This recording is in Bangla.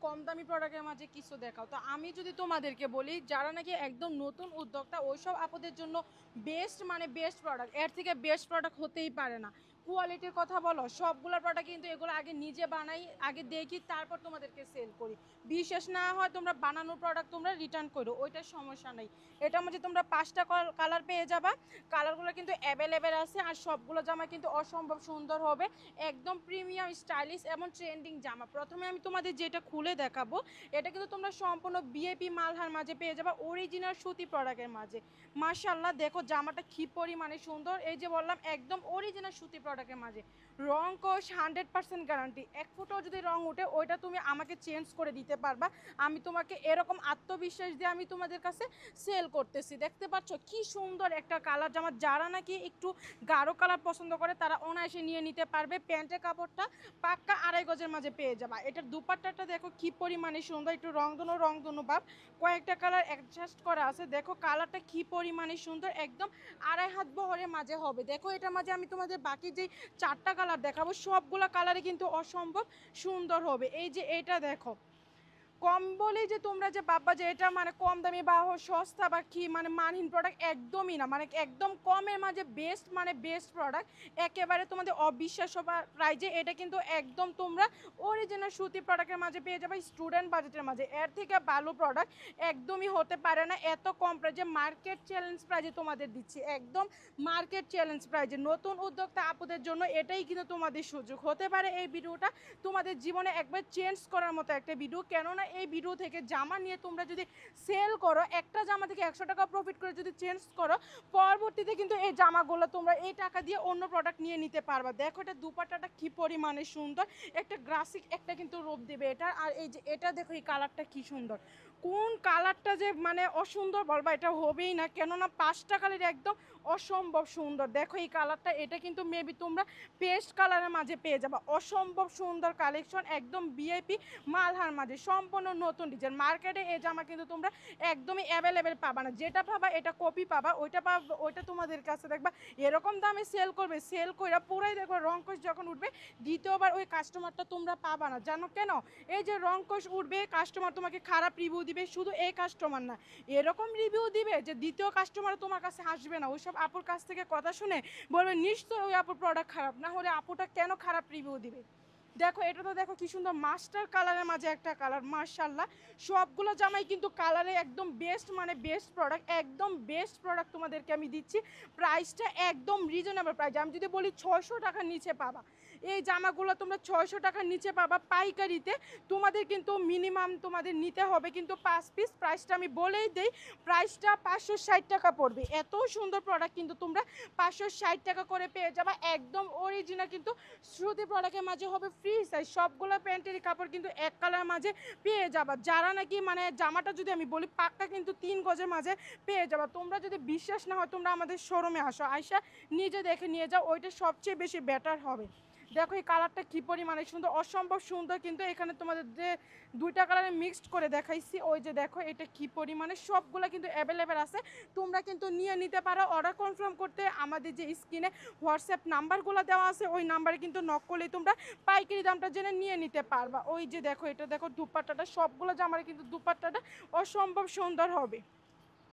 কম দামি প্রোডাক্টের মাঝে কিছু দেখাও। তো আমি যদি তোমাদেরকে বলি যারা নাকি একদম নতুন উদ্যোক্তা ওইসব আপুদের জন্য বেস্ট মানে বেস্ট প্রোডাক্ট, এর থেকে বেস্ট প্রোডাক্ট হতেই পারে না। কোয়ালিটির কথা বলো, সবগুলো প্রোডাক্ট কিন্তু এগুলো আগে নিজে বানাই, আগে দেখি, তারপর তোমাদেরকে সেল করি। বিশেষ না হয় তোমরা বানানোর প্রোডাক্ট তোমরা রিটার্ন করো, ওইটার সমস্যা নেই। এটার মধ্যে তোমরা 5টা কালার পেয়ে যাবা, কালারগুলো কিন্তু অ্যাভেলেবেল আছে। আর সবগুলো জামা কিন্তু অসম্ভব সুন্দর হবে, একদম প্রিমিয়াম স্টাইলিশ এবং ট্রেন্ডিং জামা। প্রথমে আমি তোমাদের যেটা খুলে দেখাবো, এটা কিন্তু তোমরা সম্পূর্ণ বিএপি মালহার মাঝে পেয়ে যাবা, অরিজিনাল সুতি প্রোডাক্টের মাঝে। মাশাআল্লাহ দেখো জামাটা কি পরিমাণে সুন্দর, এই যে বললাম একদম অরিজিনাল সুতি প্রোডাক্টের মাঝে। রং কোশ 100% গ্যারান্টি, এক ফুটও যদি রং উঠে ওইটা তুমি আমাকে চেঞ্জ করে দিতে পারবা। আমি তোমাকে এরকম আত্মবিশ্বাস দিয়ে আমি তোমাদের কাছে সেল করতেছি। দেখতে পাচ্ছ কি সুন্দর একটা কালার জামা, যারা নাকি একটু গাঢ় কালার পছন্দ করে তারা অনায়াসে নিয়ে নিতে পারবে। প্যান্টের কাপড়টা পাক্কা 2.5 গজের মাঝে পেয়ে যাবা। এটার দুপাট্টাটা দেখো কি পরিমাণে সুন্দর, একটু রংধনু ভাব, কয়েকটা কালার অ্যাডজাস্ট করা আছে। দেখো কালারটা কি পরিমাণে সুন্দর, একদম 2.5 হাত বহরের মাঝে হবে। দেখো এটার মাঝে আমি তোমাদের বাকি যে 4টা কালার দেখাবো সবগুলো কালারে কিন্তু অসম্ভব সুন্দর হবে। এই যে এটা দেখো, কম বলেই যে তোমরা যে ভাববা যে এটা মানে কম দামি বা সস্তা বা কি মানে মানহীন প্রোডাক্ট, একদমই না। মানে একদম কমের মাঝে বেস্ট মানে বেস্ট প্রোডাক্ট, একেবারে তোমাদের অবিশ্বাস্য প্রাইজে। এটা কিন্তু একদম তোমরা অরিজিনাল সুতি প্রোডাক্টের মাঝে পেয়ে যাবে স্টুডেন্ট বাজেটের মাঝে। এর থেকে ভালো প্রোডাক্ট একদমই হতে পারে না। এত কম প্রাইজে মার্কেট চ্যালেঞ্জ প্রাইজে তোমাদের দিচ্ছি, একদম মার্কেট চ্যালেঞ্জ প্রাইজে। নতুন উদ্যোক্তা আপুদের জন্য এটাই কিন্তু তোমাদের সুযোগ হতে পারে। এই ভিডিওটা তোমাদের জীবনে একবার চেঞ্জ করার মতো একটা ভিডিও, কেননা এই ভিডিও থেকে জামা নিয়ে তোমরা যদি সেল করো, একটা জামা থেকে 100 টাকা প্রফিট করে যদি চেঞ্জ করো, পরবর্তীতে কিন্তু এই জামাগুলো তোমরা এই টাকা দিয়ে অন্য প্রোডাক্ট নিয়ে নিতে পারবা। দেখো এটা দুপাট্টাটা কি পরিমাণে সুন্দর, একটা গ্রাসিক একটা কিন্তু রূপ দেবে এটা। আর এই যে এটা দেখো এই কালারটা কি সুন্দর, কোন কালারটা যে মানে অসুন্দর বলবা এটা হবেই না, কেননা 5টা কালার একদম অসম্ভব সুন্দর। দেখো এই কালারটা, এটা কিন্তু মেবি তোমরা পেস্ট কালারের মাঝে পেয়ে যাবা। অসম্ভব সুন্দর কালেকশন, একদম ভিআইপি মালহার মাঝে, সম্পূর্ণ নতুন ডিজাইন। মার্কেটে এই জামা কিন্তু তোমরা একদমই অ্যাভেলেবেল পাবা না, যেটা পাবা এটা কপি পাবা, ওইটা পাবা ওইটা তোমাদের কাছে দেখবা এরকম দামে সেল করবে, সেল করে পুরাই দেখবে রংকশ যখন উঠবে দ্বিতীয়বার ওই কাস্টমারটা তোমরা পাবা না। জানো কেন? এই যে রংকশ উঠবে কাস্টমার তোমাকে খারাপ রিভিউ দিবে, শুধু এই কাস্টমার না, এরকম রিভিউ দিবে যে দ্বিতীয় কাস্টমার তোমার কাছে আসবে না। ওইসব আপুর কাছ থেকে কথা শুনে বলবে নিশ্চয়ই ওই আপুর প্রোডাক্ট খারাপ, না হলে আপুটা কেন খারাপ রিভিউ দিবে। দেখো এটা তো দেখো কি সুন্দর মাস্টার কালারের মাঝে একটা কালার, মাশাআল্লাহ সবগুলো জামাই কিন্তু কালারে একদম বেস্ট মানে বেস্ট প্রোডাক্ট, একদম বেস্ট প্রোডাক্ট তোমাদেরকে আমি দিচ্ছি। প্রাইসটা একদম রিজনেবল প্রাইস, আমি যদি বলি 600 টাকার নিচে পাবা এই জামাগুলো, তোমরা 600 টাকার নিচে পাবা পাইকারিতে। তোমাদের কিন্তু মিনিমাম তোমাদের নিতে হবে কিন্তু 5 পিস। প্রাইসটা আমি বলেই দেই, প্রাইসটা 560 টাকা পড়বে। এত সুন্দর প্রোডাক্ট কিন্তু তোমরা 560 টাকা করে পেয়ে যাবা, একদম অরিজিনাল কিন্তু শ্রুতি প্রোডাক্টের মাঝে হবে ফ্রি সাইজ। সবগুলো প্যান্টের কাপড় কিন্তু এক কালার মাঝে পেয়ে যাবা। যারা নাকি মানে জামাটা যদি আমি বলি পাক্কা কিন্তু 3 গজের মাঝে পেয়ে যাবা। তোমরা যদি বিশ্বাস না হয় তোমরা আমাদের শোরুমে আসো, আয়সা নিজে দেখে নিয়ে যাও, ওইটা সবচেয়ে বেশি বেটার হবে। দেখো এই কালারটা কি পরিমাণে সুন্দর, অসম্ভব সুন্দর। কিন্তু এখানে তোমাদের যে 2টা কালারে মিক্সড করে দেখাইছি, ওই যে দেখো এটা কি পরিমাণে, সবগুলো কিন্তু অ্যাভেলেবেল আছে। তোমরা কিন্তু নিয়ে নিতে পারো। অর্ডার কনফার্ম করতে আমাদের যে স্ক্রিনে হোয়াটসঅ্যাপ নাম্বারগুলো দেওয়া আছে ওই নাম্বারে কিন্তু নক করলেই তোমরা পাইকারি দামটা জেনে নিয়ে নিতে পারবা। ওই যে দেখো এটা দেখো দুপাট্টাটা, সবগুলো জামার কিন্তু দুপাট্টাটা অসম্ভব সুন্দর হবে।